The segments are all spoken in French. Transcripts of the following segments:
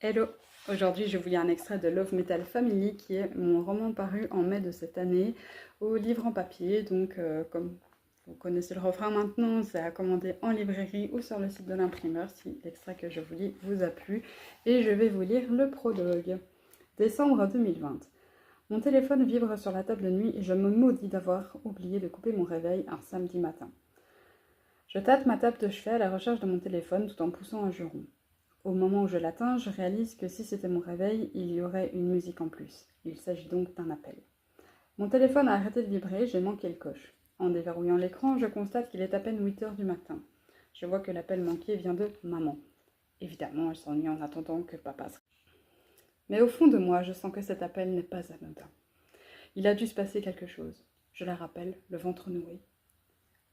Hello! Aujourd'hui, je vous lis un extrait de Love Metal Family, qui est mon roman paru en mai de cette année, au livre en papier. Donc, comme vous connaissez le refrain maintenant, c'est à commander en librairie ou sur le site de l'imprimeur si l'extrait que je vous lis vous a plu. Et je vais vous lire le prologue. Décembre 2020. Mon téléphone vibre sur la table de nuit et je me maudis d'avoir oublié de couper mon réveil un samedi matin. Je tâte ma table de chevet à la recherche de mon téléphone tout en poussant un juron. Au moment où je l'atteins, je réalise que si c'était mon réveil, il y aurait une musique en plus. Il s'agit donc d'un appel. Mon téléphone a arrêté de vibrer, j'ai manqué le coche. En déverrouillant l'écran, je constate qu'il est à peine 8 heures du matin. Je vois que l'appel manqué vient de maman. Évidemment, elle s'ennuie en attendant que papa se... Mais au fond de moi, je sens que cet appel n'est pas anodin. Il a dû se passer quelque chose. Je la rappelle, le ventre noué.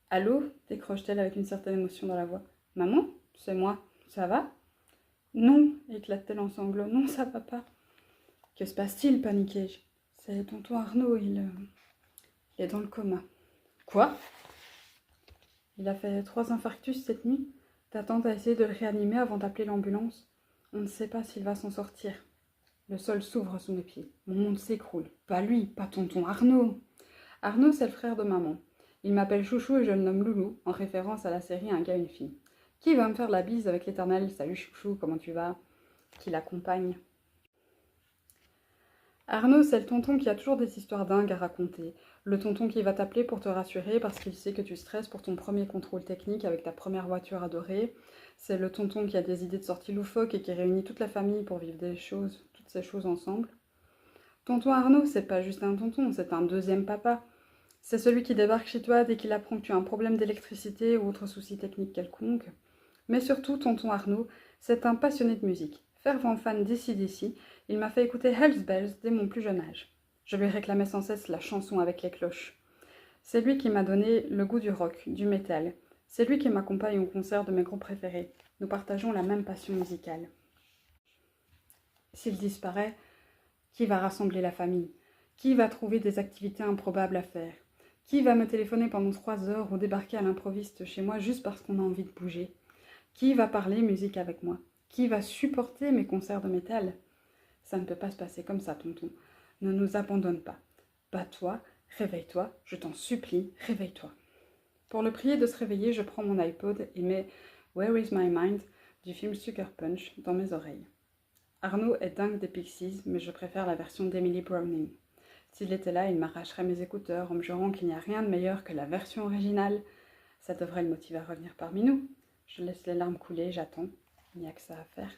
Allô ? Décroche-t-elle avec une certaine émotion dans la voix. Maman ? C'est moi. Ça va ? Non, éclate-t-elle en sanglots. Non, ça va pas. Que se passe-t-il, paniquai-je. C'est tonton Arnaud, il est dans le coma. Quoi ? Il a fait 3 infarctus cette nuit. Ta tante a essayé de le réanimer avant d'appeler l'ambulance. On ne sait pas s'il va s'en sortir. Le sol s'ouvre sous mes pieds. Mon monde s'écroule. Pas lui, pas tonton Arnaud. Arnaud, c'est le frère de maman. Il m'appelle Chouchou et je le nomme Loulou, en référence à la série Un gars, une fille. Qui va me faire la bise avec l'éternel « Salut Chouchou, comment tu vas ?» qui l'accompagne. Arnaud, c'est le tonton qui a toujours des histoires dingues à raconter. Le tonton qui va t'appeler pour te rassurer parce qu'il sait que tu stresses pour ton premier contrôle technique avec ta première voiture adorée. C'est le tonton qui a des idées de sortie loufoques et qui réunit toute la famille pour vivre toutes ces choses ensemble. Tonton Arnaud, c'est pas juste un tonton, c'est un deuxième papa. C'est celui qui débarque chez toi dès qu'il apprend que tu as un problème d'électricité ou autre souci technique quelconque. Mais surtout, tonton Arnaud, c'est un passionné de musique. Fervent fan d'ici, il m'a fait écouter Hells Bells dès mon plus jeune âge. Je lui réclamais sans cesse la chanson avec les cloches. C'est lui qui m'a donné le goût du rock, du métal. C'est lui qui m'accompagne au concert de mes groupes préférés. Nous partageons la même passion musicale. S'il disparaît, qui va rassembler la famille ? Qui va trouver des activités improbables à faire ? Qui va me téléphoner pendant 3 heures ou débarquer à l'improviste chez moi juste parce qu'on a envie de bouger ? Qui va parler musique avec moi ? Qui va supporter mes concerts de métal ? Ça ne peut pas se passer comme ça, tonton. Ne nous abandonne pas. Bats-toi, réveille-toi, je t'en supplie, réveille-toi. Pour le prier de se réveiller, je prends mon iPod et mets Where is my mind du film Sucker Punch dans mes oreilles. Arnaud est dingue des Pixies, mais je préfère la version d'Emily Browning. S'il était là, il m'arracherait mes écouteurs en me jurant qu'il n'y a rien de meilleur que la version originale. Ça devrait le motiver à revenir parmi nous. Je laisse les larmes couler, j'attends. Il n'y a que ça à faire.